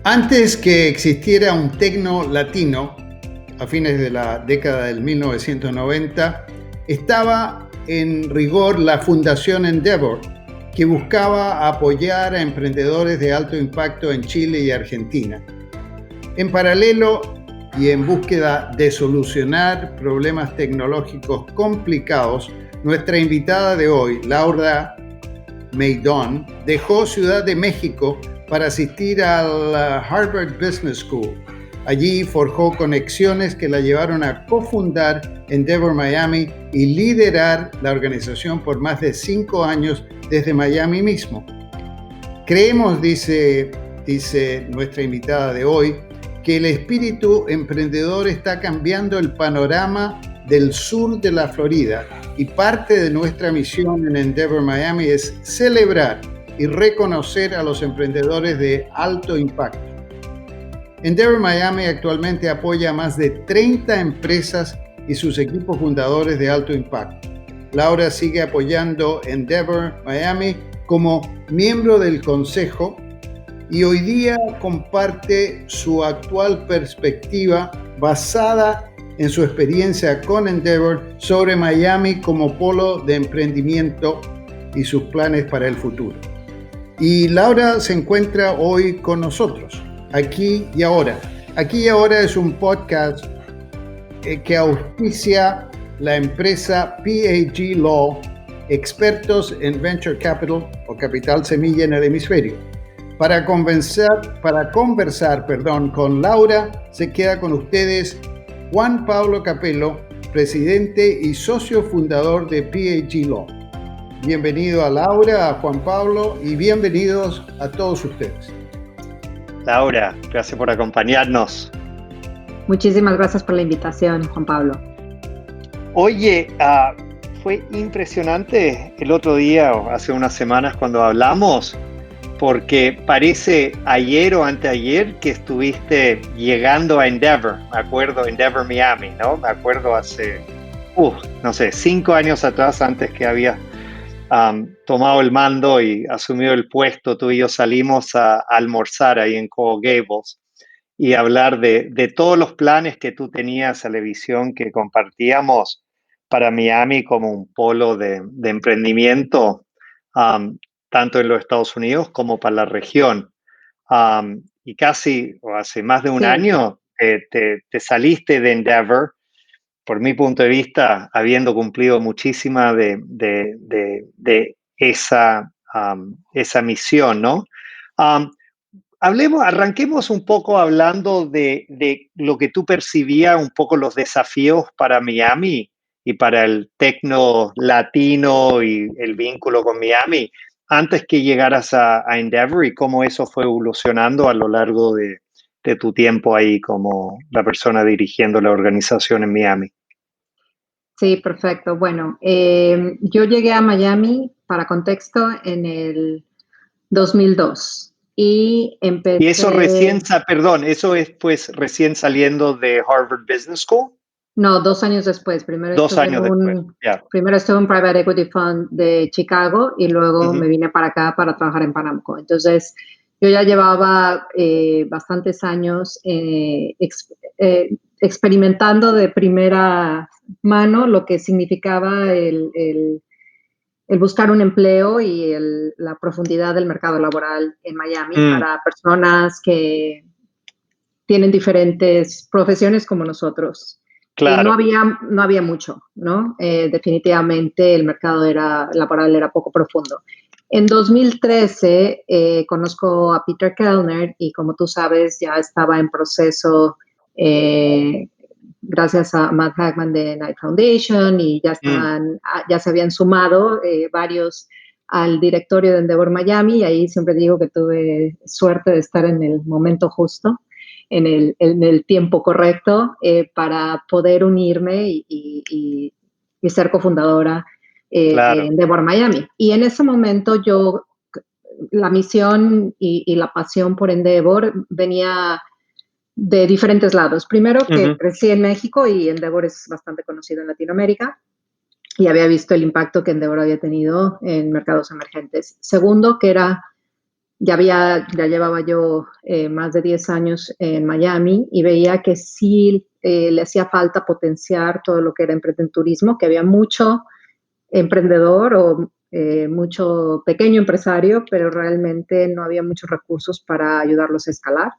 Antes que existiera un tecno latino, a fines de la década del 1990, estaba en rigor la Fundación Endeavor, que buscaba apoyar a emprendedores de alto impacto en Chile y Argentina. En paralelo y en búsqueda de solucionar problemas tecnológicos complicados, nuestra invitada de hoy, Laura Maidón, dejó Ciudad de México para asistir al Harvard Business School. Allí forjó conexiones que la llevaron a cofundar Endeavor Miami y liderar la organización por más de 5 años desde Miami mismo. Creemos, dice nuestra invitada de hoy, que el espíritu emprendedor está cambiando el panorama del sur de la Florida y parte de nuestra misión en Endeavor Miami es celebrar y reconocer a los emprendedores de alto impacto. Endeavor Miami actualmente apoya a más de 30 empresas y sus equipos fundadores de alto impacto. Laura sigue apoyando Endeavor Miami como miembro del consejo y hoy día comparte su actual perspectiva basada en su experiencia con Endeavor sobre Miami como polo de emprendimiento y sus planes para el futuro. Y Laura se encuentra hoy con nosotros, Aquí y Ahora. Aquí y Ahora es un podcast que auspicia la empresa PAG Law, expertos en Venture Capital o Capital Semilla en el hemisferio. Para conversar, con Laura, se queda con ustedes Juan Pablo Capello, presidente y socio fundador de PAG Law. Bienvenido a Laura, a Juan Pablo y bienvenidos a todos ustedes. Laura, gracias por acompañarnos. Muchísimas gracias por la invitación, Juan Pablo. Oye, fue impresionante el otro día, o hace unas semanas cuando hablamos, porque parece ayer o anteayer que estuviste llegando a Endeavor. Me acuerdo, Endeavor Miami, ¿no? Me acuerdo hace, 5 años atrás, antes que habías tomado el mando y asumido el puesto, tú y yo salimos a almorzar ahí en Coral Gables y hablar de todos los planes que tú tenías, a la visión que compartíamos para Miami como un polo de emprendimiento, tanto en los Estados Unidos como para la región. Y casi, o hace más de un año, te saliste de Endeavor, por mi punto de vista, habiendo cumplido muchísima de esa misión, ¿no? Arranquemos un poco hablando de lo que tú percibías, un poco los desafíos para Miami y para el tecno latino y el vínculo con Miami, antes que llegaras a Endeavor, y cómo eso fue evolucionando a lo largo de tu tiempo ahí como la persona dirigiendo la organización en Miami. Sí, perfecto. Bueno, yo llegué a Miami, para contexto, en el 2002 y empecé... Y eso eso es pues recién saliendo de Harvard Business School. No, 2 años después. Primero estuve en un Private Equity Fund de Chicago y luego me vine para acá para trabajar en Panamco. Entonces, yo ya llevaba bastantes años experimentando de primera mano lo que significaba el buscar un empleo y la profundidad del mercado laboral en Miami para personas que tienen diferentes profesiones como nosotros. Claro. No había mucho, ¿no? Definitivamente el mercado laboral era poco profundo. En 2013 conozco a Peter Kellner y, como tú sabes, ya estaba en proceso gracias a Matt Hagman de Knight Foundation y ya se habían sumado varios al directorio de Endeavor Miami, y ahí siempre digo que tuve suerte de estar en el momento justo, en el tiempo correcto para poder unirme y ser cofundadora Claro. de Endeavor Miami. Y en ese momento la misión y la pasión por Endeavor venía de diferentes lados. Primero, que crecí en México y Endeavor es bastante conocido en Latinoamérica y había visto el impacto que Endeavor había tenido en mercados emergentes. Segundo, que era ya llevaba yo más de 10 años en Miami y veía que sí le hacía falta potenciar todo lo que era emprendedurismo, que había mucho emprendedor o mucho pequeño empresario, pero realmente no había muchos recursos para ayudarlos a escalar.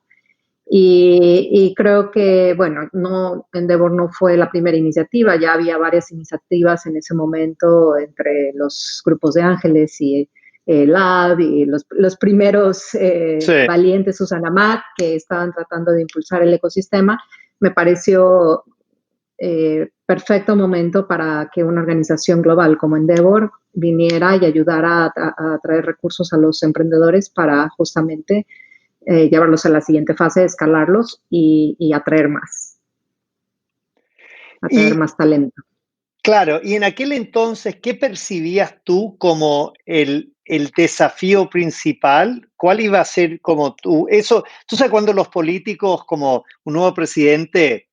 Y creo que, bueno, no, Endeavor no fue la primera iniciativa, ya había varias iniciativas en ese momento entre los grupos de ángeles y Lab y los primeros Sí. valientes Susana Mac que estaban tratando de impulsar el ecosistema. Me pareció perfecto momento para que una organización global como Endeavor viniera y ayudara a traer recursos a los emprendedores para justamente llevarlos a la siguiente fase, escalarlos y atraer Y más talento. claro, y en aquel entonces, ¿qué percibías tú como el desafío principal? ¿Cuál iba a ser como tú sabes cuando los políticos, como un nuevo presidente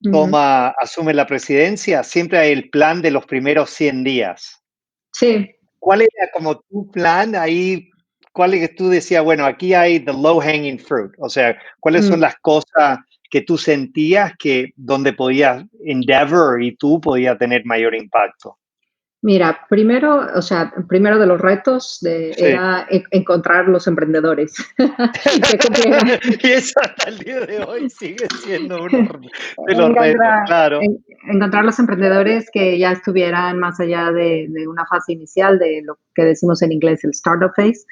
Uh -huh. asume la presidencia, siempre hay el plan de los primeros 100 días. Sí. ¿Cuál era como tu plan ahí? ¿Cuál es que tú decías, bueno, aquí hay the low hanging fruit? O sea, ¿cuáles son las cosas que tú sentías que donde podías Endeavor y tú podías tener mayor impacto? Mira, primero, o sea, primero de los retos Sí. era encontrar los emprendedores que cumplieran. Y eso hasta el día de hoy sigue siendo uno de los retos, encontrar, claro. encontrar los emprendedores que ya estuvieran más allá de una fase inicial de lo que decimos en inglés el startup phase.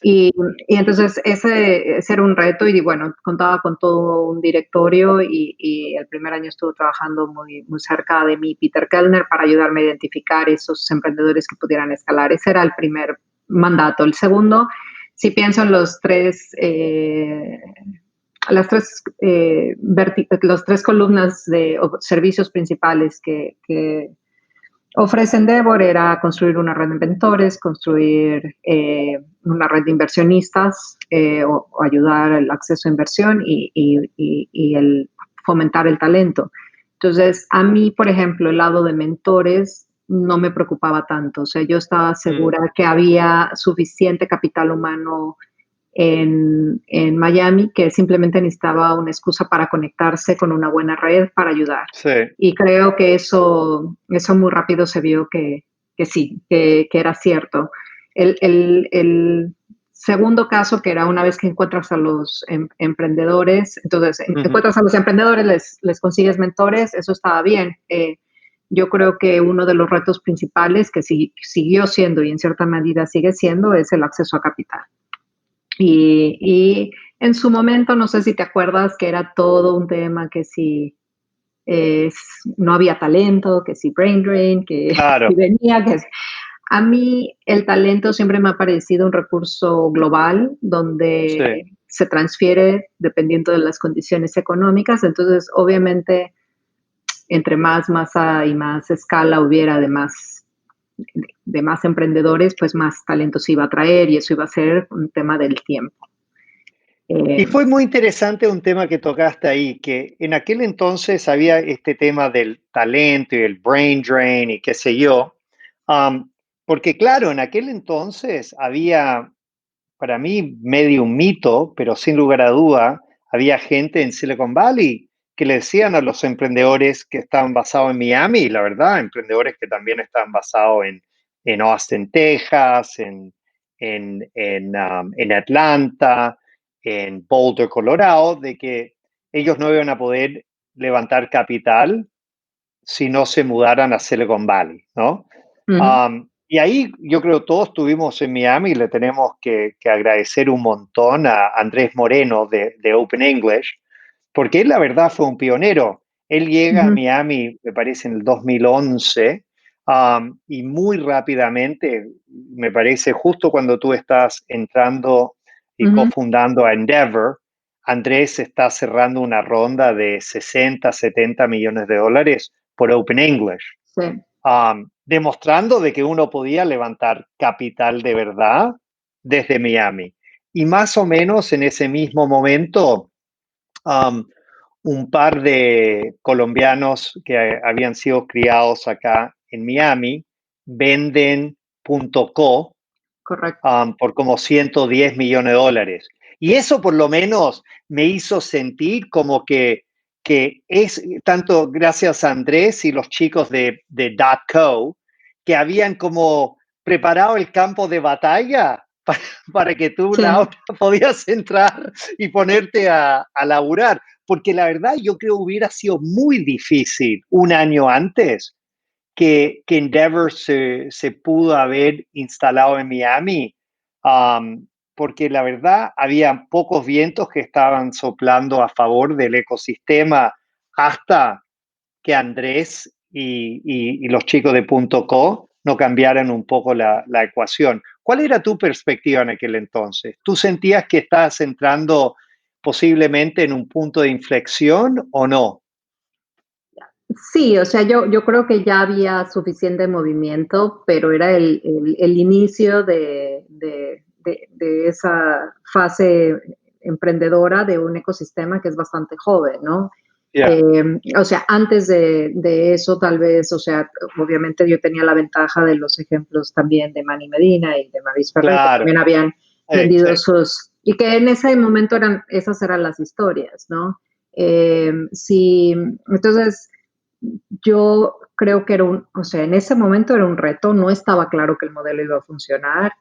Y entonces ese era un reto y bueno, contaba con todo un directorio y el primer año estuvo trabajando muy, muy cerca de mí Peter Kellner para ayudarme a identificar esos emprendedores que pudieran escalar. Ese era el primer mandato. El segundo, si pienso en las tres columnas de servicios principales que ofrece Endeavor era construir una red de inventores, construir una red de inversionistas o ayudar al acceso a inversión y el fomentar el talento. Entonces, a mí, por ejemplo, el lado de mentores no me preocupaba tanto. O sea, yo estaba segura que había suficiente capital humano en Miami, que simplemente necesitaba una excusa para conectarse con una buena red para ayudar. Sí. Y creo que eso muy rápido se vio que sí, que era cierto. El segundo caso, que era una vez que encuentras a los emprendedores, entonces encuentras a los emprendedores, les consigues mentores, eso estaba bien. Yo creo que uno de los retos principales que siguió siendo y en cierta medida sigue siendo es el acceso a capital. Y en su momento, no sé si te acuerdas que era todo un tema que si no había talento, que si brain drain, que Claro. si venía, que a mí el talento siempre me ha parecido un recurso global donde Sí. se transfiere dependiendo de las condiciones económicas. Entonces, obviamente, entre más masa y más escala hubiera de más emprendedores, pues más talento se iba a traer y eso iba a ser un tema del tiempo. Y fue muy interesante un tema que tocaste ahí, que en aquel entonces había este tema del talento y el brain drain y qué sé yo, porque claro, en aquel entonces había, para mí, medio un mito, pero sin lugar a duda, había gente en Silicon Valley que le decían a los emprendedores que estaban basados en Miami, y la verdad, emprendedores que también estaban basados en Austin, Texas, en Atlanta, en Boulder, Colorado, de que ellos no iban a poder levantar capital si no se mudaran a Silicon Valley, ¿no? Uh -huh. Y ahí yo creo todos estuvimos en Miami y le tenemos que agradecer un montón a Andrés Moreno de Open English, porque él la verdad fue un pionero. Él Uh llega a -huh. Miami, me parece, en el 2011, y muy rápidamente, me parece, justo cuando tú estás entrando y Uh -huh. cofundando a Endeavor, Andrés está cerrando una ronda de 60, 70 millones de dólares por Open English, Sí. demostrando de que uno podía levantar capital de verdad desde Miami. Y más o menos en ese mismo momento, un par de colombianos que habían sido criados acá en Miami venden .co Correcto. por como 110 millones de dólares. Y eso por lo menos me hizo sentir como que es tanto gracias a Andrés y los chicos de .co que habían como preparado el campo de batalla para que tú, Sí. Laura, podías entrar y ponerte a laburar. Porque la verdad yo creo hubiera sido muy difícil un año antes que Endeavor se pudo haber instalado en Miami, porque la verdad había pocos vientos que estaban soplando a favor del ecosistema hasta que Andrés y los chicos de .co no cambiaran un poco la ecuación. ¿Cuál era tu perspectiva en aquel entonces? ¿Tú sentías que estabas entrando posiblemente en un punto de inflexión o no? Sí, o sea, yo creo que ya había suficiente movimiento, pero era el inicio de esa fase emprendedora de un ecosistema que es bastante joven, ¿no? Yeah. O sea, antes de eso, tal vez, o sea, obviamente yo tenía la ventaja de los ejemplos también de Manny Medina y de Maurice Ferrer, que Claro. también habían Sí, vendido sí. y que en ese momento esas eran las historias, ¿no? Sí, entonces yo creo que o sea, en ese momento era un reto, no estaba claro que el modelo iba a funcionar.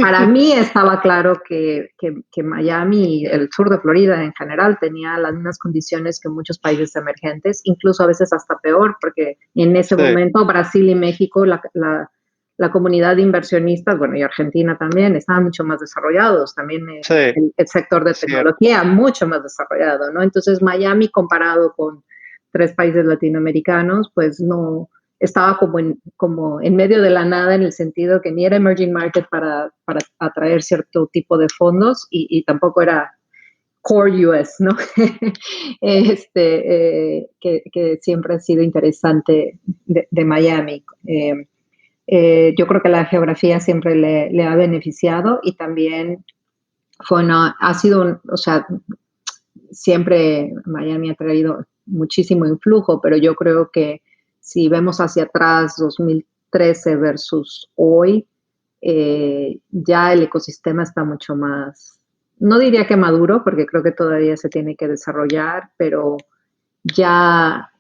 Para mí estaba claro que Miami y el sur de Florida en general tenía las mismas condiciones que muchos países emergentes, incluso a veces hasta peor, porque en ese Sí, momento Brasil y México, la comunidad de inversionistas, bueno, y Argentina también, estaban mucho más desarrollados, también sí, el sector de cierto. tecnología mucho más desarrollado, ¿no? Entonces Miami comparado con 3 países latinoamericanos, pues no estaba como en medio de la nada en el sentido que ni era emerging market para atraer cierto tipo de fondos y tampoco era core US, ¿no? Que siempre ha sido interesante de Miami. Yo creo que la geografía siempre le ha beneficiado y también ha sido, o sea, siempre Miami ha traído muchísimo influjo, pero yo creo que si vemos hacia atrás, 2013 versus hoy, ya el ecosistema está mucho más, no diría que maduro, porque creo que todavía se tiene que desarrollar, pero ya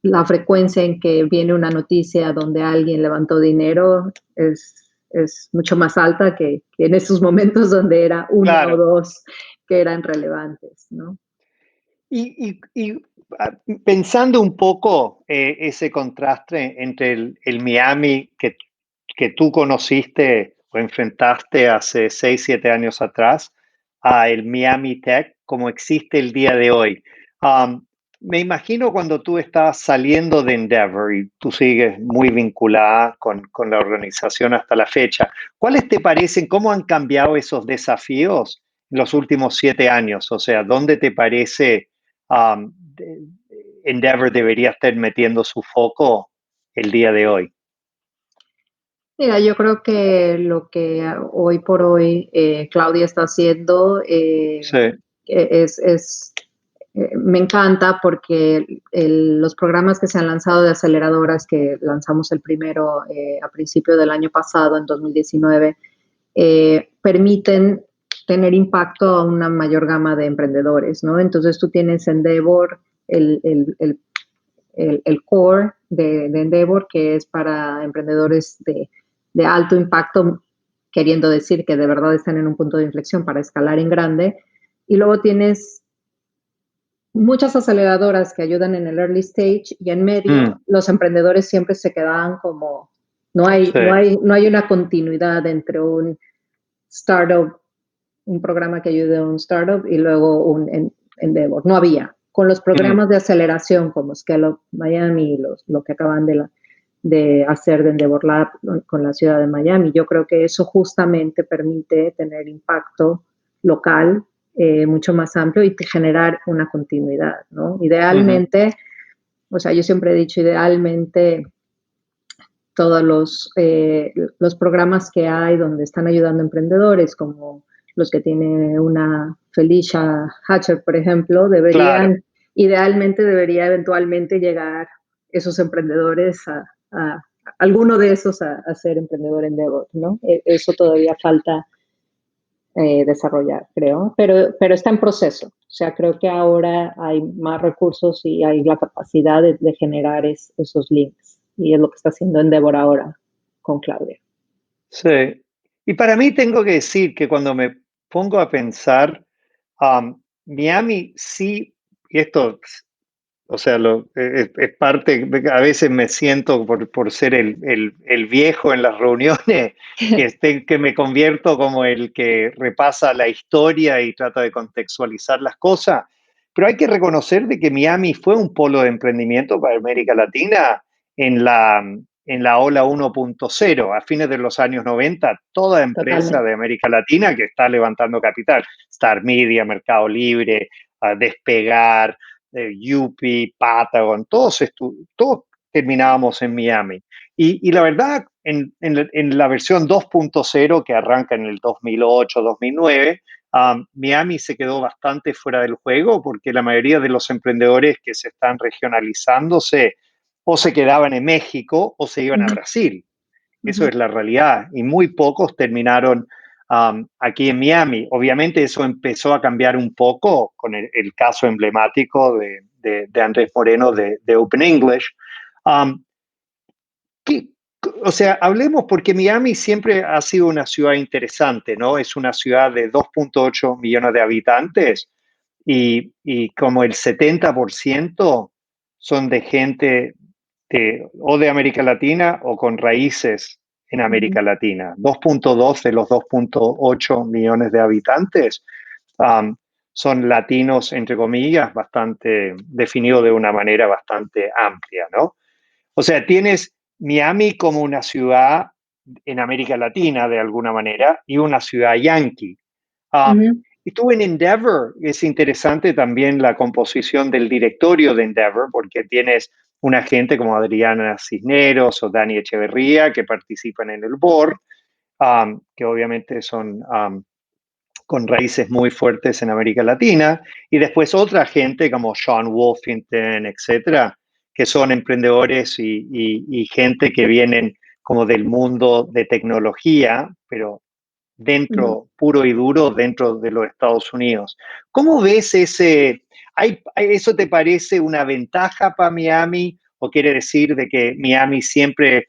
la frecuencia en que viene una noticia donde alguien levantó dinero es mucho más alta que en esos momentos donde era uno o Claro. dos que eran relevantes, ¿no? Y pensando un poco ese contraste entre el Miami que tú conociste o enfrentaste hace 6, 7 años atrás a el Miami Tech como existe el día de hoy. Um, Me imagino cuando tú estás saliendo de Endeavor y tú sigues muy vinculada con la organización hasta la fecha, ¿cuáles te parecen, cómo han cambiado esos desafíos en los últimos 7 años? O sea, ¿dónde te parece um, Endeavor debería estar metiendo su foco el día de hoy? Mira, yo creo que lo que hoy por hoy Claudia está haciendo Sí, me encanta porque los programas que se han lanzado de aceleradoras, que lanzamos el primero a principio del año pasado, en 2019, permiten tener impacto a una mayor gama de emprendedores, ¿no? Entonces tú tienes Endeavor, el core de Endeavor, que es para emprendedores de alto impacto, queriendo decir que de verdad están en un punto de inflexión para escalar en grande. Y luego tienes muchas aceleradoras que ayudan en el early stage y en medio los emprendedores siempre se quedan como, sí, no hay una continuidad entre un startup, un programa que ayude a un startup y luego un Endeavor. No había. Con los programas de aceleración como Scale Up Miami y lo que acaban de hacer de Endeavor Lab con la ciudad de Miami, yo creo que eso justamente permite tener impacto local mucho más amplio y generar una continuidad, ¿no? Idealmente, o sea, yo siempre he dicho, idealmente todos los programas que hay donde están ayudando a emprendedores, como los que tiene una Felicia Hatcher, por ejemplo, claro. idealmente debería eventualmente llegar esos emprendedores alguno de esos a ser emprendedor en Endeavor, ¿no? Eso todavía falta desarrollar, creo, pero está en proceso. O sea, creo que ahora hay más recursos y hay la capacidad de generar esos links. Y es lo que está haciendo Endeavor ahora con Claudia. Sí. Y para mí tengo que decir que cuando me pongo a pensar, Miami sí, y esto, o sea, es parte, a veces me siento por ser el viejo en las reuniones, que me convierto como el que repasa la historia y trata de contextualizar las cosas, pero hay que reconocer de que Miami fue un polo de emprendimiento para América Latina en la ola 1.0, a fines de los años 90, toda empresa Totalmente. de América Latina que está levantando capital, Star Media, Mercado Libre, Despegar, Yupi, Patagon, todos terminábamos en Miami. Y la verdad, en la versión 2.0 que arranca en el 2008, 2009, Miami se quedó bastante fuera del juego porque la mayoría de los emprendedores que se están regionalizándose o se quedaban en México o se iban a Brasil. Eso es la realidad. Y muy pocos terminaron aquí en Miami. Obviamente eso empezó a cambiar un poco con el caso emblemático de Andrés Moreno de Open English. Um, ¿qué, o sea, hablemos porque Miami siempre ha sido una ciudad interesante, ¿no? Es una ciudad de 2.8 millones de habitantes y como el 70% son de gente o de América Latina o con raíces en América Latina. 2.2 de los 2.8 millones de habitantes son latinos, entre comillas, bastante definido de una manera bastante amplia, ¿no? O sea, tienes Miami como una ciudad en América Latina, de alguna manera, y una ciudad yankee. Estuve en Endeavor, es interesante también la composición del directorio de Endeavor, porque tienes una gente como Adriana Cisneros o Dani Echeverría que participan en el board, que obviamente son con raíces muy fuertes en América Latina, y después otra gente como Sean Wolfington, etcétera, que son emprendedores y gente que vienen como del mundo de tecnología, pero dentro, puro y duro, dentro de los Estados Unidos. ¿Cómo ves eso te parece una ventaja para Miami o quiere decir de que Miami siempre,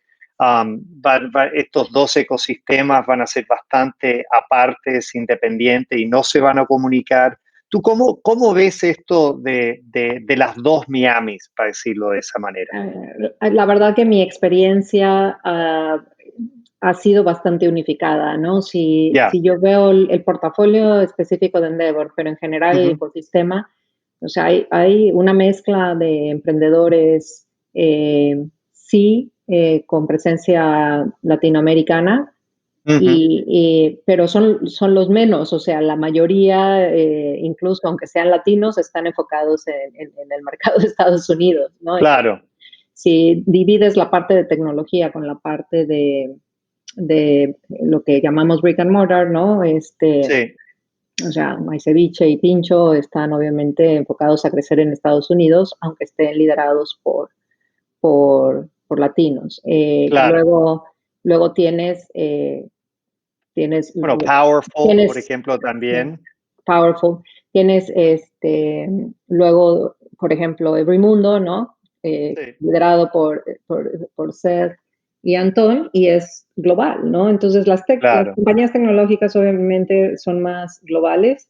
estos dos ecosistemas van a ser bastante apartes, independientes y no se van a comunicar? ¿Tú cómo ves esto de las dos Miamis, para decirlo de esa manera? La verdad que mi experiencia ha sido bastante unificada, ¿no? Si yo veo el portafolio específico de Endeavor, pero en general el ecosistema, o sea, hay una mezcla de emprendedores, sí, con presencia latinoamericana, pero son los menos, o sea, la mayoría, incluso aunque sean latinos, están enfocados en el mercado de Estados Unidos, ¿no? Claro. Si divides la parte de tecnología con la parte de lo que llamamos brick and mortar, ¿no? Sí. O sea, My Ceviche y Pincho están obviamente enfocados a crecer en Estados Unidos, aunque estén liderados por latinos. Claro. Luego tienes Bueno, Powerful, por ejemplo, también. Powerful. Tienes luego, por ejemplo, Everymundo, ¿no? Liderado por Seth y Antón, y es global, ¿no? Entonces las compañías tecnológicas obviamente son más globales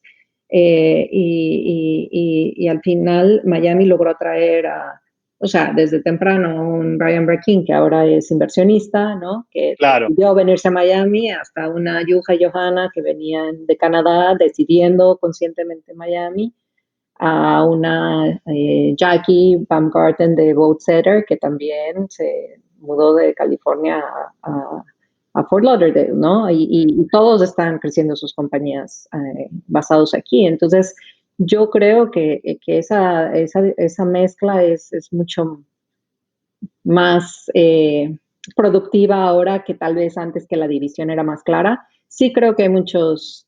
y al final Miami logró atraer o sea, desde temprano un Brian Brakin, que ahora es inversionista, ¿no? Que decidió venirse a Miami, hasta una Yuja y Johanna que venían de Canadá decidiendo conscientemente Miami, a una Jackie Baumgarten de Votesetter, que también se mudó de California a Fort Lauderdale, ¿no? Y todos están creciendo sus compañías basados aquí. Entonces, yo creo que esa mezcla es mucho más productiva ahora que tal vez antes, que la división era más clara. Sí creo que hay muchas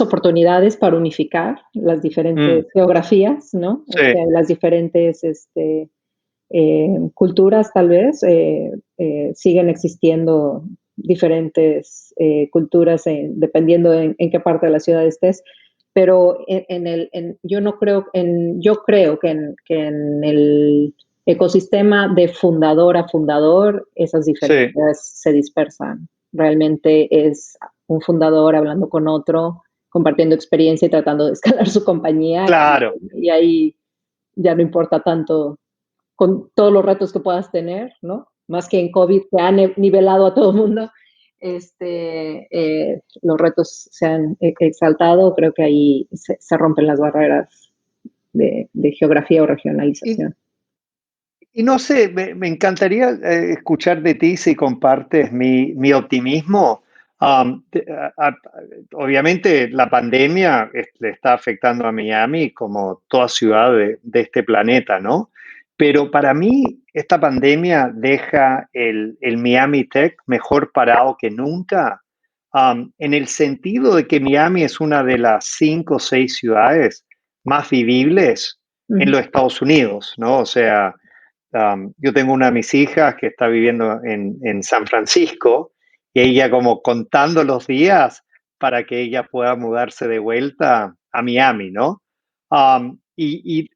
oportunidades para unificar las diferentes geografías, ¿no? Sí. O sea, las diferentes culturas tal vez, siguen existiendo diferentes culturas dependiendo en qué parte de la ciudad estés, pero yo creo que en el ecosistema de fundador a fundador, esas diferencias se dispersan. Realmente es un fundador hablando con otro, compartiendo experiencia y tratando de escalar su compañía. Claro. Y ahí ya no importa tanto con todos los retos que puedas tener, ¿no? Más que en COVID, que ha nivelado a todo el mundo, los retos se han exaltado, creo que ahí se rompen las barreras de geografía o regionalización. Y no sé, me encantaría escuchar de ti si compartes mi optimismo. Obviamente la pandemia le está afectando a Miami como toda ciudad de este planeta, ¿no? Pero para mí esta pandemia deja el Miami Tech mejor parado que nunca, en el sentido de que Miami es una de las 5 o 6 ciudades más vivibles en los Estados Unidos, ¿no? O sea, yo tengo una de mis hijas que está viviendo en San Francisco y ella como contando los días para que ella pueda mudarse de vuelta a Miami, ¿no? Y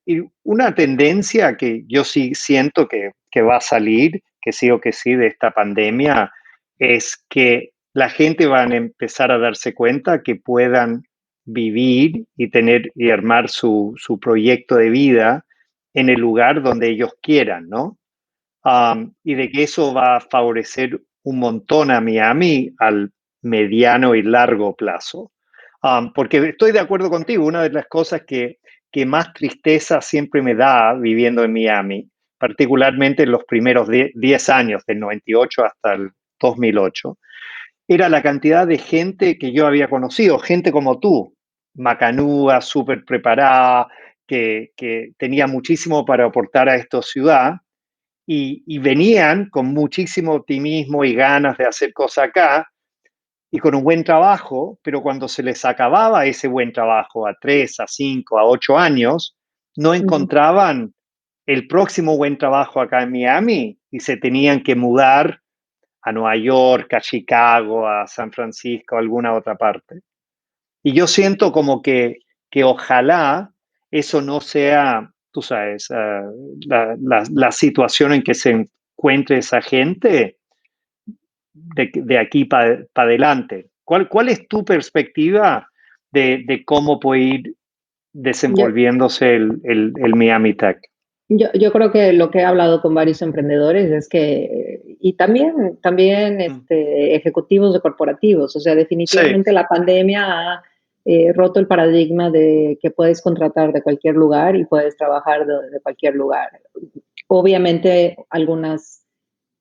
una tendencia que yo sí siento que va a salir, que sí o que sí, de esta pandemia, es que la gente va a empezar a darse cuenta que puedan vivir y tener y armar su proyecto de vida en el lugar donde ellos quieran, ¿no? Y de que eso va a favorecer un montón a Miami al mediano y largo plazo. Porque estoy de acuerdo contigo, una de las cosas que más tristeza siempre me da viviendo en Miami, particularmente en los primeros 10 años, del 98 hasta el 2008, era la cantidad de gente que yo había conocido, gente como tú, macanúa, súper preparada, que tenía muchísimo para aportar a esta ciudad y venían con muchísimo optimismo y ganas de hacer cosas acá y con un buen trabajo, pero cuando se les acababa ese buen trabajo a 3, a 5, a 8 años, no encontraban el próximo buen trabajo acá en Miami y se tenían que mudar a Nueva York, a Chicago, a San Francisco, a alguna otra parte. Y yo siento como que ojalá eso no sea, tú sabes, la situación en que se encuentre esa gente de aquí para adelante. ¿Cuál es tu perspectiva de cómo puede ir desenvolviéndose el Miami Tech? Yo creo que lo que he hablado con varios emprendedores es que, y también ejecutivos de corporativos, o sea, definitivamente la pandemia ha roto el paradigma de que puedes contratar de cualquier lugar y puedes trabajar de cualquier lugar. Obviamente algunas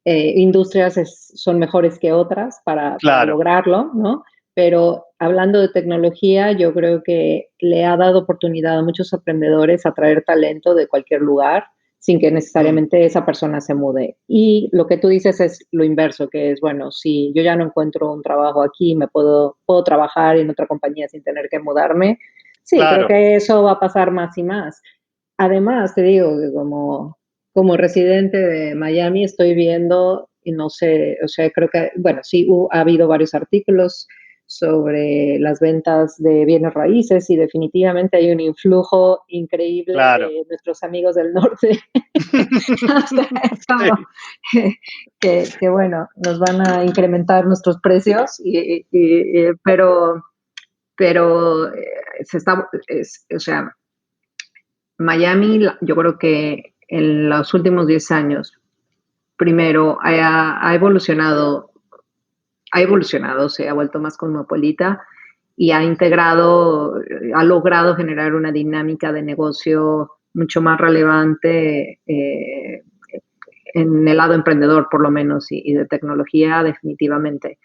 industrias son mejores que otras para lograrlo, ¿no? Pero hablando de tecnología, yo creo que le ha dado oportunidad a muchos emprendedores a traer talento de cualquier lugar sin que necesariamente esa persona se mude. Y lo que tú dices es lo inverso, que es, bueno, si yo ya no encuentro un trabajo aquí, puedo trabajar en otra compañía sin tener que mudarme. Sí, creo que eso va a pasar más y más. Además, te digo que como residente de Miami estoy viendo, y no sé, o sea, creo que, bueno, sí ha habido varios artículos sobre las ventas de bienes raíces y definitivamente hay un influjo increíble de nuestros amigos del norte. que bueno, nos van a incrementar nuestros precios, pero o sea, Miami, yo creo que en los últimos 10 años, primero, ha evolucionado, se ha vuelto más cosmopolita y ha logrado generar una dinámica de negocio mucho más relevante en el lado emprendedor, por lo menos, y de tecnología, definitivamente.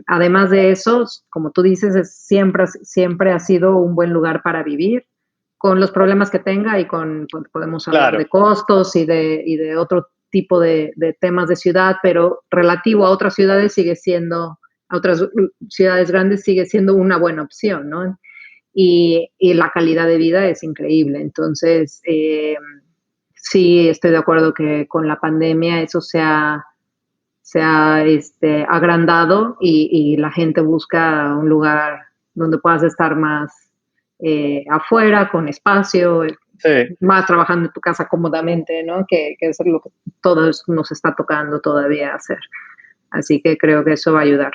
Además de eso, como tú dices, siempre ha sido un buen lugar para vivir, con los problemas que tenga y podemos hablar de costos y de otro tipo de temas de ciudad, pero relativo a otras ciudades a otras ciudades grandes sigue siendo una buena opción, ¿no? Y la calidad de vida es increíble. Entonces, sí estoy de acuerdo que con la pandemia eso se ha agrandado y la gente busca un lugar donde puedas estar más afuera, con espacio, Sí. más trabajando en tu casa cómodamente, ¿no? Que es lo que todos nos está tocando todavía hacer. Así que creo que eso va a ayudar.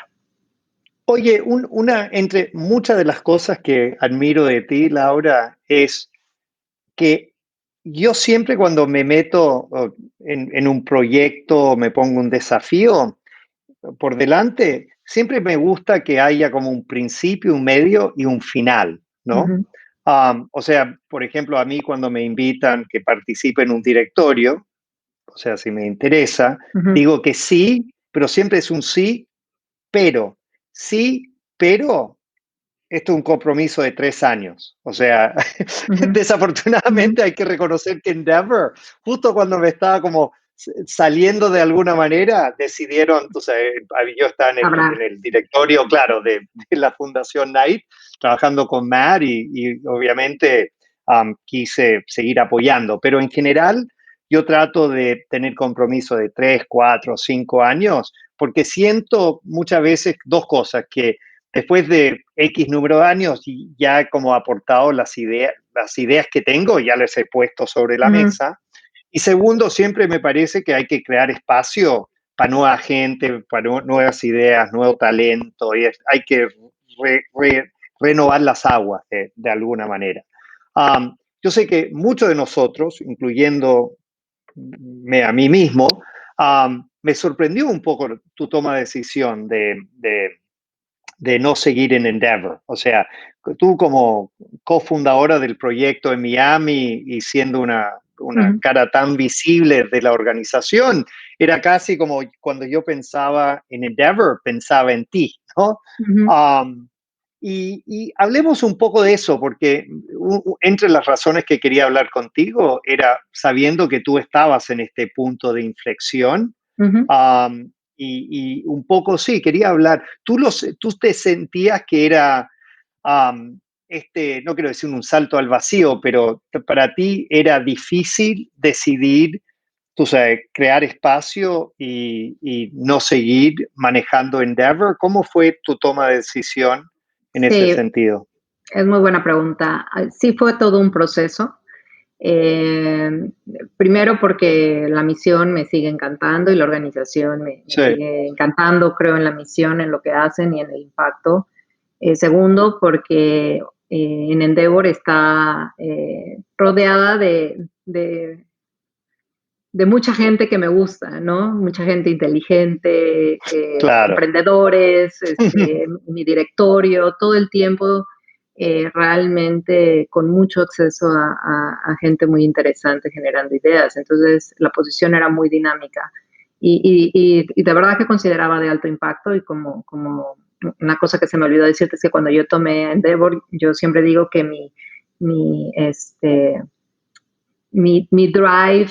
Oye, una entre muchas de las cosas que admiro de ti, Laura, es que yo siempre cuando me meto en un proyecto, me pongo un desafío por delante, siempre me gusta que haya como un principio, un medio y un final, ¿no? Ujú, O sea, por ejemplo, a mí cuando me invitan que participe en un directorio, o sea, si me interesa, ujú, digo que sí, pero siempre es un pero, sí, pero esto es un compromiso de 3 años. O sea, ujú, ujú. desafortunadamente hay que reconocer que Endeavor, justo cuando me estaba como saliendo de alguna manera, decidieron, tú sabes, yo estaba Habrá. en el directorio, claro, de la Fundación Knight, trabajando con Matt y obviamente quise seguir apoyando, pero en general yo trato de tener compromiso de 3, 4, 5 años, porque siento muchas veces dos cosas, que después de X número de años y ya como aportado las ideas que tengo, ya les he puesto sobre la Ujú, mesa. Y segundo, siempre me parece que hay que crear espacio para nueva gente, para nuevas ideas, nuevo talento, y hay que renovar las aguas de alguna manera. Yo sé que muchos de nosotros, incluyendo a mí mismo, me sorprendió un poco tu toma de decisión de no seguir en Endeavor. O sea, tú como cofundadora del proyecto en Miami y siendo una ujú, cara tan visible de la organización, era casi como cuando yo pensaba en Endeavor, pensaba en ti, ¿no? ujú. Um, y hablemos un poco de eso, porque entre las razones que quería hablar contigo era sabiendo que tú estabas en este punto de inflexión. Ujú. Y un poco, sí, quería hablar. ¿Tú te sentías que era, no quiero decir un salto al vacío, pero para ti era difícil decidir, tú sabes, crear espacio y no seguir manejando Endeavor? ¿Cómo fue tu toma de decisión en ese Sí, sentido? es muy buena pregunta. Sí fue todo un proceso. Eh, Primero porque la misión me sigue encantando y la organización me Sí, sigue encantando, creo en la misión, en lo que hacen y en el impacto. Segundo, porque en Endeavor está rodeada de mucha gente que me gusta, ¿no? Mucha gente inteligente, claro. emprendedores, mi directorio, todo el tiempo realmente con mucho acceso a gente muy interesante generando ideas. Entonces, la posición era muy dinámica y de verdad que consideraba de alto impacto y como una cosa que se me olvidó decirte es que cuando yo tomé Endeavor, yo siempre digo que mi, este, mi drive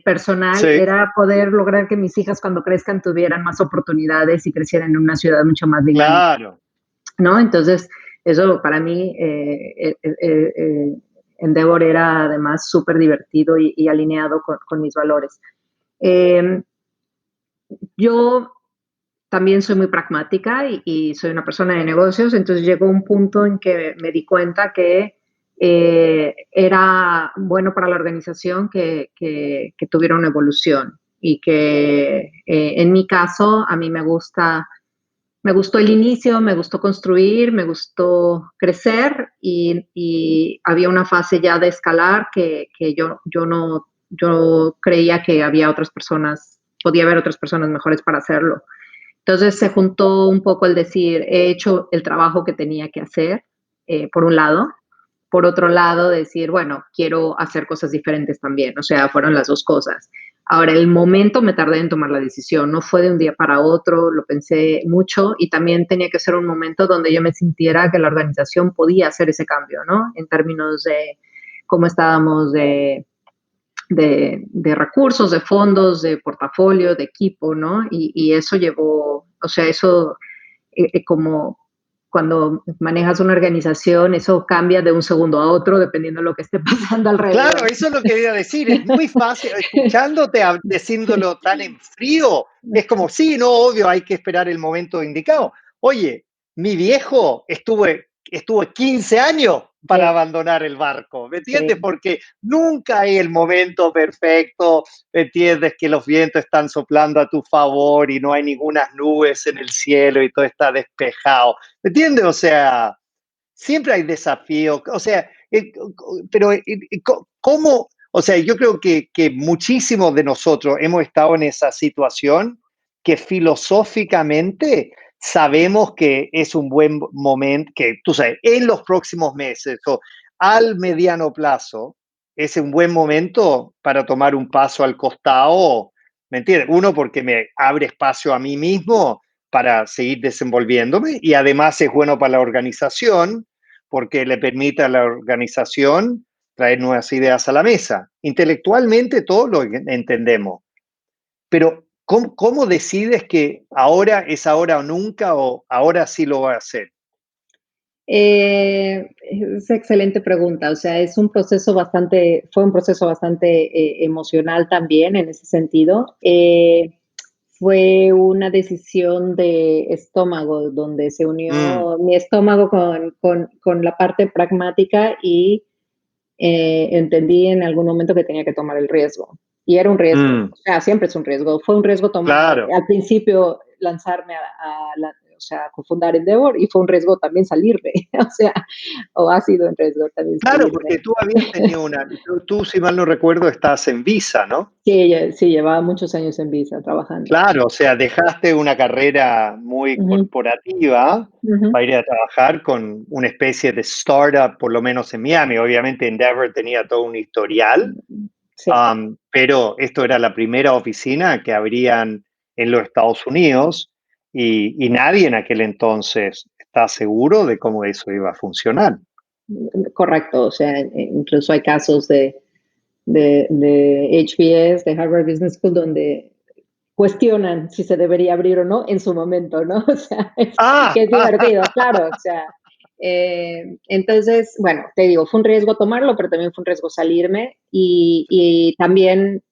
personal Sí, era poder lograr que mis hijas cuando crezcan tuvieran más oportunidades y crecieran en una ciudad mucho más dinámica, claro. ¿no? Entonces, eso para mí, Endeavor era además súper divertido y alineado con mis valores. Eh, yo también soy muy pragmática y soy una persona de negocios, entonces llegó un punto en que me di cuenta que era bueno para la organización que tuviera una evolución y que en mi caso a mí me gustó el inicio, me gustó construir, me gustó crecer y había una fase ya de escalar que yo creía que había otras personas, podía haber otras personas mejores para hacerlo. Entonces se juntó un poco el decir, he hecho el trabajo que tenía que hacer, por un lado. Por otro lado, decir, bueno, quiero hacer cosas diferentes también. O sea, fueron las dos cosas. Ahora, el momento me tardé en tomar la decisión, no fue de un día para otro, lo pensé mucho y también tenía que ser un momento donde yo me sintiera que la organización podía hacer ese cambio, ¿no? En términos de cómo estábamos de recursos, de fondos, de portafolio, de equipo, ¿no? Y eso llevó, o sea, eso como cuando manejas una organización, eso cambia de un segundo a otro dependiendo de lo que esté pasando alrededor. Claro, eso es lo que iba a decir. Es muy fácil, escuchándote, diciéndolo tan en frío, es como, sí, no, obvio, hay que esperar el momento indicado. Oye, mi viejo estuvo 15 años para abandonar el barco, ¿me entiendes? Sí. Porque nunca hay el momento perfecto, ¿me entiendes? Que los vientos están soplando a tu favor y no hay ninguna nubes en el cielo y todo está despejado, ¿me entiendes? O sea, siempre hay desafíos, o sea, pero ¿cómo? O sea, yo creo que muchísimos de nosotros hemos estado en esa situación que filosóficamente sabemos que es un buen momento, que tú sabes, en los próximos meses o al mediano plazo, es un buen momento para tomar un paso al costado, ¿me entiendes? Uno, porque me abre espacio a mí mismo para seguir desenvolviéndome y además es bueno para la organización porque le permite a la organización traer nuevas ideas a la mesa. Intelectualmente todo lo entendemos, pero ¿cómo decides que ahora es ahora o nunca o ahora sí lo va a hacer? Es excelente pregunta. O sea, fue un proceso bastante emocional también en ese sentido. Fue una decisión de estómago, donde se Mm, unió mi estómago con la parte pragmática y entendí en algún momento que tenía que tomar el riesgo. Y era un riesgo, mm, o sea, siempre es un riesgo. Fue un riesgo tomar, claro. al principio lanzarme o sea, a cofundar Endeavor y fue un riesgo también salirme, o sea, o ha sido un riesgo también Claro, salirme. porque tú habías tenido tú, si mal no recuerdo, estás en Visa, ¿no? Sí, llevaba muchos años en Visa trabajando. Claro, o sea, dejaste una carrera muy Ujú, corporativa ujú. para ir a trabajar con una especie de startup, por lo menos en Miami. Obviamente Endeavor tenía todo un historial, Sí. pero esto era la primera oficina que abrían en los Estados Unidos y nadie en aquel entonces está seguro de cómo eso iba a funcionar. Correcto, o sea, incluso hay casos de HBS, de Harvard Business School, donde cuestionan si se debería abrir o no en su momento, ¿no? O sea, Ah, que es divertido, claro, o sea. Entonces, bueno, te digo, fue un riesgo tomarlo, pero también fue un riesgo salirme y también,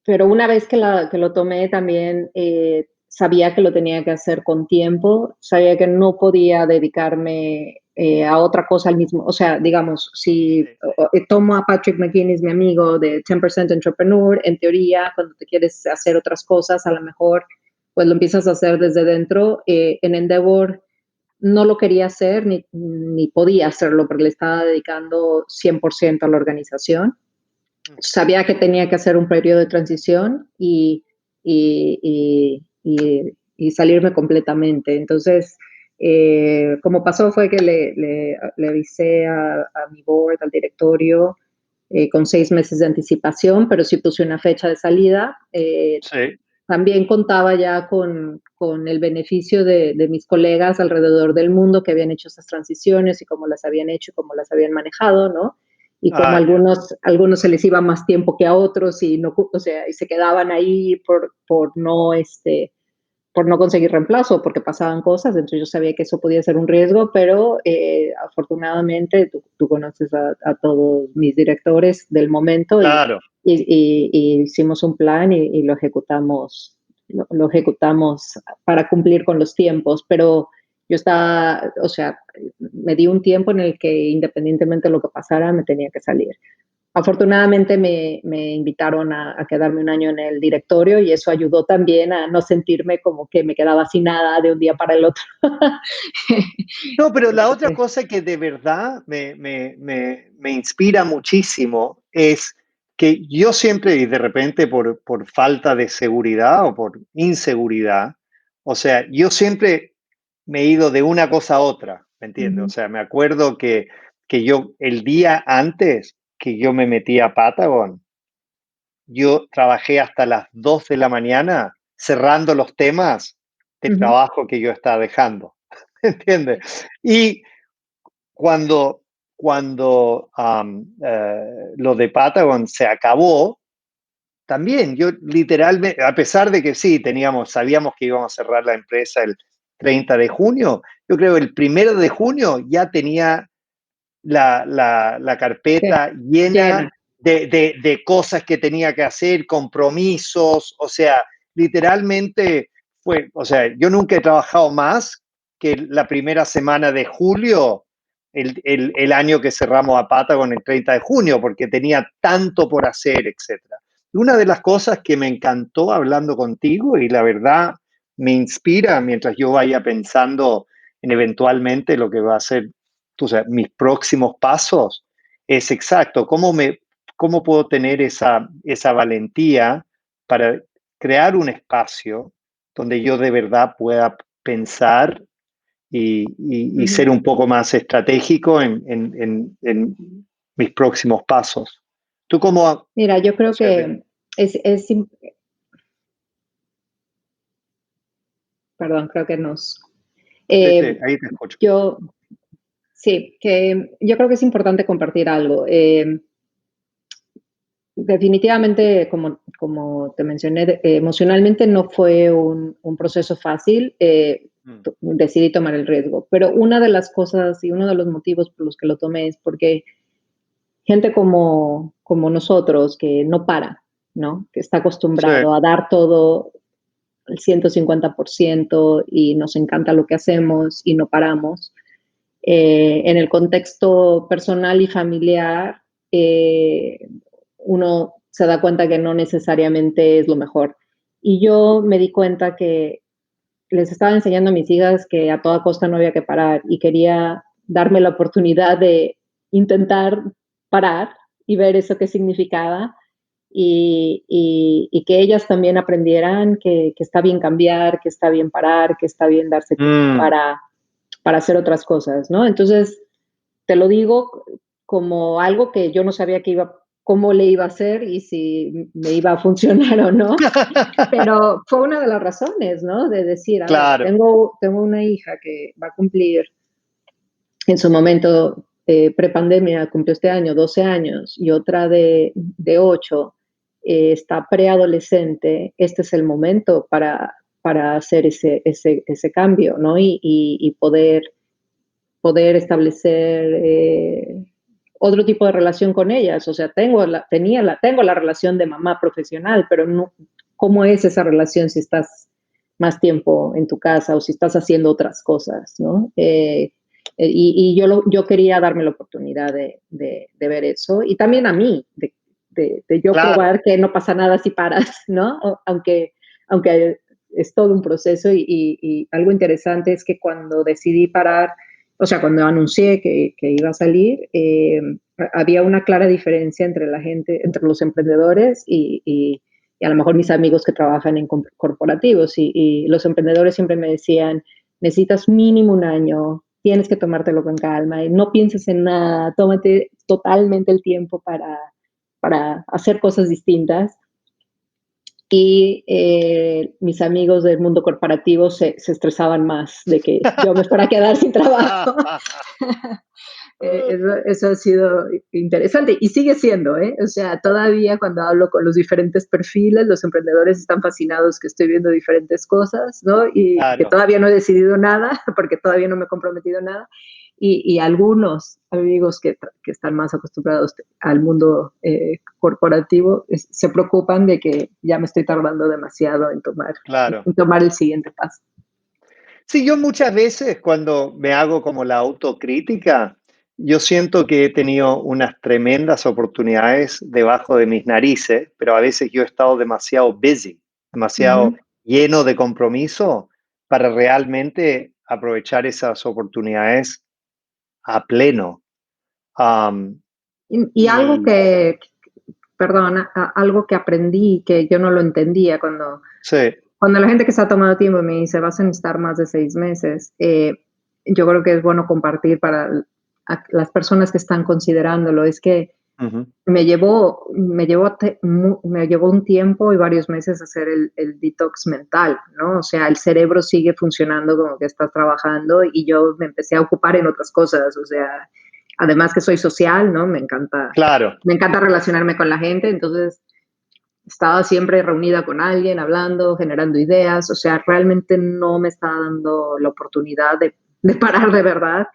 pero una vez que lo tomé también sabía que lo tenía que hacer con tiempo, sabía que no podía dedicarme a otra cosa al mismo, o sea, digamos, si sí, tomo a Patrick McKinney, mi amigo de 10% Entrepreneur, en teoría, cuando te quieres hacer otras cosas, a lo mejor, pues lo empiezas a hacer desde dentro. En Endeavor no lo quería hacer ni podía hacerlo porque le estaba dedicando 100% a la organización. Sabía que tenía que hacer un periodo de transición y, y salirme completamente. Entonces, como pasó fue que le avisé a mi board, al directorio, con 6 meses de anticipación, pero sí puse una fecha de salida. sí. También contaba ya con el beneficio de mis colegas alrededor del mundo que habían hecho esas transiciones y cómo las habían hecho y cómo las habían manejado, ¿no? Y como Ah, ya. algunos se les iba más tiempo que a otros y no, o sea, y se quedaban ahí por no conseguir reemplazo, porque pasaban cosas, entonces yo sabía que eso podía ser un riesgo, pero afortunadamente tú conoces a todos mis directores del momento Claro. y hicimos un plan y lo ejecutamos para cumplir con los tiempos, pero yo estaba, o sea, me di un tiempo en el que independientemente de lo que pasara, me tenía que salir. Afortunadamente me invitaron a quedarme un año en el directorio y eso ayudó también a no sentirme como que me quedaba sin nada de un día para el otro. No, pero la otra Sí. cosa que de verdad me inspira muchísimo es que yo siempre, y de repente por falta de seguridad o por inseguridad, o sea, yo siempre me he ido de una cosa a otra, ¿me entiendes? O Ujú, sea, me acuerdo que yo el día antes que yo me metí a Patagon, yo trabajé hasta las 2 de la mañana cerrando los temas de ujú, trabajo que yo estaba dejando, ¿me entiendes? Y cuando, lo de Patagon se acabó, también yo literalmente, a pesar de que sí, sabíamos que íbamos a cerrar la empresa 30 de junio, yo creo que el 1 de junio ya tenía la carpeta llena de cosas que tenía que hacer, compromisos, o sea, literalmente o sea, yo nunca he trabajado más que la primera semana de julio, el año que cerramos a pata con el 30 de junio, porque tenía tanto por hacer, etc. Una de las cosas que me encantó hablando contigo, y la verdad me inspira mientras yo vaya pensando en eventualmente lo que va a ser, tú sabes, mis próximos pasos, es exacto, cómo puedo tener esa valentía para crear un espacio donde yo de verdad pueda pensar y ser un poco más estratégico en mis próximos pasos. ¿Tú cómo? Mira, yo creo que perdón, creo que nos... ahí te escucho. Sí, que yo creo que es importante compartir algo. Definitivamente, como te mencioné, emocionalmente no fue un proceso fácil. Decidí tomar el riesgo. Pero una de las cosas y uno de los motivos por los que lo tomé es porque gente como nosotros, que no para, ¿no? Que está acostumbrado a dar todo el 150% y nos encanta lo que hacemos y no paramos. En el contexto personal y familiar, uno se da cuenta que no necesariamente es lo mejor. Y yo me di cuenta que les estaba enseñando a mis hijas que a toda costa no había que parar y quería darme la oportunidad de intentar parar y ver eso qué significaba y que ellas también aprendieran que está bien cambiar, que está bien parar, que está bien darse tiempo para hacer otras cosas, ¿no? Entonces, te lo digo como algo que yo no sabía cómo le iba a hacer y si me iba a funcionar o no, pero fue una de las razones, ¿no? De decir, a ver, tengo una hija que va a cumplir en su momento prepandemia, cumplió este año 12 años y otra de 8, está preadolescente, este es el momento para hacer ese cambio, ¿no? Y poder establecer otro tipo de relación con ellas. O sea, tengo la relación de mamá profesional, pero no, ¿cómo es esa relación si estás más tiempo en tu casa o si estás haciendo otras cosas, ¿no? Y yo quería darme la oportunidad de ver eso. Y también a mí, de yo probar que no pasa nada si paras, ¿no? Aunque es todo un proceso y algo interesante es que cuando decidí parar, o sea, cuando anuncié que iba a salir, había una clara diferencia entre la gente, entre los emprendedores y a lo mejor mis amigos que trabajan en corporativos. Y los emprendedores siempre me decían, necesitas mínimo un año, tienes que tomártelo con calma y no pienses en nada, tómate totalmente el tiempo para hacer cosas distintas. Y mis amigos del mundo corporativo se estresaban más de que yo me fuera a quedar sin trabajo. Eso ha sido interesante y sigue siendo, ¿eh? O sea, todavía cuando hablo con los diferentes perfiles, los emprendedores están fascinados que estoy viendo diferentes cosas, ¿no? Y que todavía no he decidido nada, porque todavía no me he comprometido nada. Y algunos amigos que están más acostumbrados al mundo corporativo se preocupan de que ya me estoy tardando demasiado en tomar el siguiente paso. Sí, yo muchas veces cuando me hago como la autocrítica, yo siento que he tenido unas tremendas oportunidades debajo de mis narices, pero a veces yo he estado demasiado busy, demasiado lleno de compromiso para realmente aprovechar esas oportunidades a pleno. Y algo algo que aprendí que yo no lo entendía cuando la gente que se ha tomado tiempo me dice, vas a necesitar más de 6 meses, yo creo que es bueno compartir para las personas que están considerándolo, es que me llevó un tiempo y varios meses hacer el detox mental, ¿no? O sea, el cerebro sigue funcionando como que estás trabajando y yo me empecé a ocupar en otras cosas, o sea, además que soy social, ¿no? Me encanta relacionarme con la gente, entonces estaba siempre reunida con alguien, hablando, generando ideas, o sea, realmente no me estaba dando la oportunidad de parar de verdad.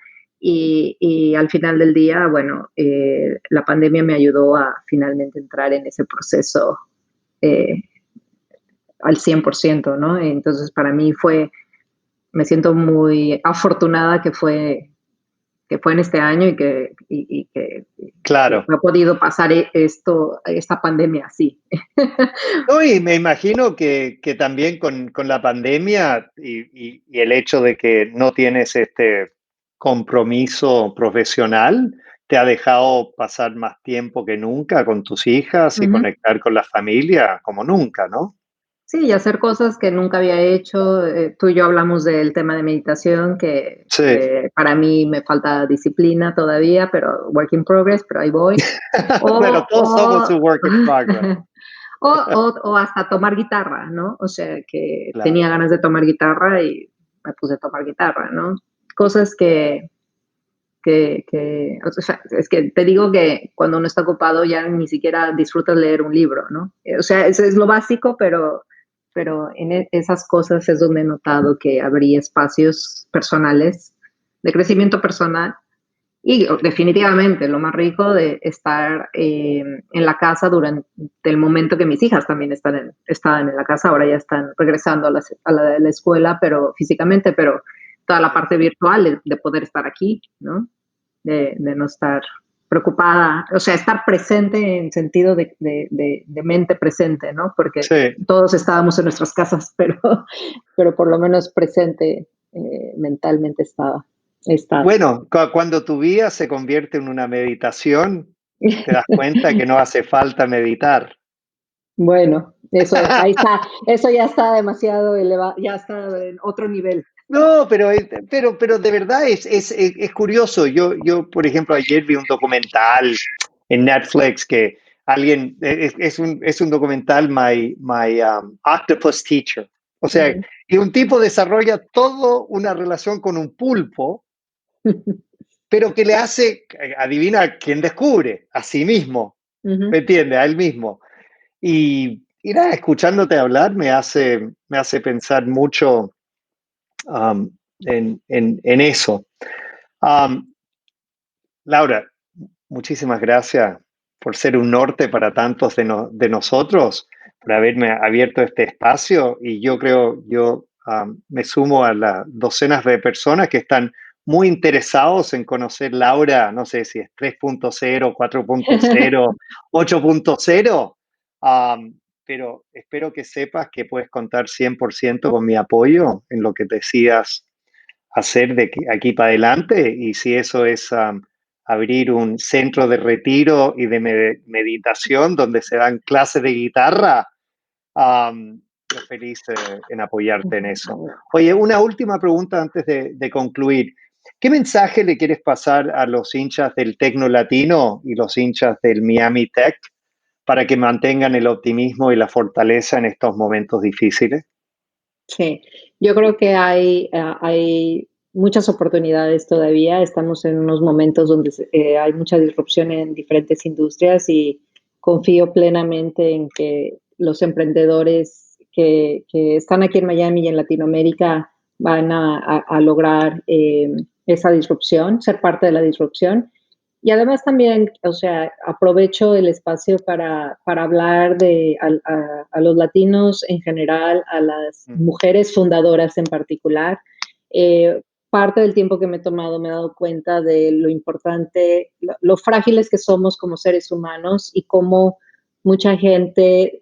Y al final del día, bueno, la pandemia me ayudó a finalmente entrar en ese proceso al 100%, ¿no? Entonces, para mí me siento muy afortunada que fue en este año y que Claro. no he podido pasar esta pandemia así. No, y me imagino que también con la pandemia y el hecho de que no tienes este compromiso profesional, te ha dejado pasar más tiempo que nunca con tus hijas y Ujú. conectar con la familia como nunca, ¿no? Sí, y hacer cosas que nunca había hecho. Tú y yo hablamos del tema de meditación, Sí. que para mí me falta disciplina todavía, pero work in progress, pero ahí voy. Bueno, O, todos somos un work in progress. o hasta tomar guitarra, ¿no? O sea, que Claro. tenía ganas de tomar guitarra y me puse a tomar guitarra, ¿no? Cosas o sea, es que te digo que cuando uno está ocupado ya ni siquiera disfrutas leer un libro, ¿no? O sea, eso es lo básico, pero en esas cosas es donde he notado que habría espacios personales de crecimiento personal y definitivamente lo más rico de estar en la casa durante el momento que mis hijas también estaban en la casa, ahora ya están regresando a la escuela, pero físicamente, pero toda la parte virtual de poder estar aquí, ¿no? De no estar preocupada, o sea, estar presente en sentido de mente presente, ¿no? Porque Sí. todos estábamos en nuestras casas, pero por lo menos presente mentalmente estaba. Bueno, cuando tu vida se convierte en una meditación, te das cuenta que no hace falta meditar. Bueno, ahí está, eso ya está demasiado elevado, ya está en otro nivel. No, pero de verdad es curioso. Por ejemplo, ayer vi un documental en Netflix que es un documental, My Octopus Teacher. O sea, Uh-huh. y un tipo desarrolla toda una relación con un pulpo, pero que le hace, adivina quién descubre, a sí mismo, Uh-huh. ¿me entiende? A él mismo. Y nada, escuchándote hablar me hace pensar mucho en eso. Um, Laura, muchísimas gracias por ser un norte para tantos de nosotros, por haberme abierto este espacio y yo me sumo a las docenas de personas que están muy interesados en conocer Laura, no sé si es 3.0, 4.0, 8.0, pero espero que sepas que puedes contar 100% con mi apoyo en lo que decidas hacer de aquí para adelante y si eso es abrir un centro de retiro y de meditación donde se dan clases de guitarra, yo feliz en apoyarte en eso. Oye, una última pregunta antes de concluir. ¿Qué mensaje le quieres pasar a los hinchas del Tecno Latino y los hinchas del Miami Tech para que mantengan el optimismo y la fortaleza en estos momentos difíciles? Sí, yo creo que hay muchas oportunidades todavía. Estamos en unos momentos donde hay mucha disrupción en diferentes industrias y confío plenamente en que los emprendedores que están aquí en Miami y en Latinoamérica van a lograr esa disrupción, ser parte de la disrupción. Y además también, o sea, aprovecho el espacio para hablar a los latinos en general, a las Mm. mujeres fundadoras en particular. Parte del tiempo que me he tomado me he dado cuenta de lo importante, lo frágiles que somos como seres humanos y cómo mucha gente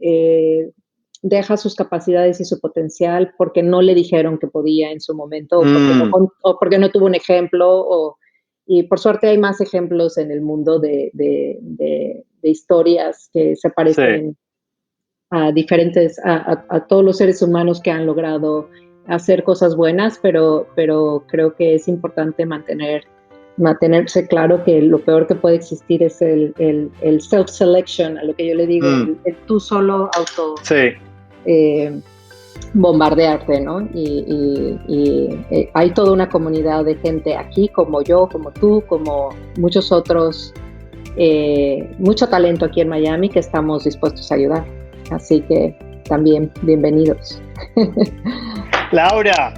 deja sus capacidades y su potencial porque no le dijeron que podía en su momento Mm, o porque no tuvo un ejemplo y por suerte hay más ejemplos en el mundo de historias que se sí. parecen a diferentes, a todos los seres humanos que han logrado hacer cosas buenas, pero creo que es importante mantenerse claro que lo peor que puede existir es el self-selection, a lo que yo le digo, Mm, el tú solo sí. bombardearte, ¿no? Y hay toda una comunidad de gente aquí, como yo, como tú, como muchos otros, mucho talento aquí en Miami que estamos dispuestos a ayudar. Así que también bienvenidos. Laura,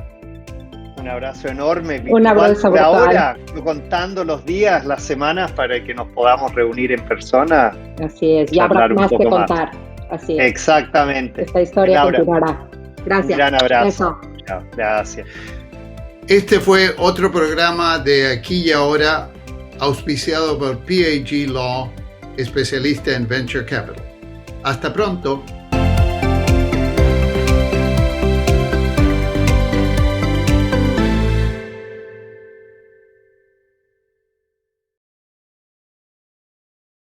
un abrazo enorme. Un abrazo De brutal. ahora, contando los días, las semanas, para que nos podamos reunir en persona. Así es, ya habrá más que contar. Así es. Exactamente. Esta historia Laura, continuará. Gracias. un gran abrazo. Eso. Chao, gracias. Este fue otro programa de Aquí y Ahora, auspiciado por PAG Law, especialista en Venture Capital. Hasta pronto.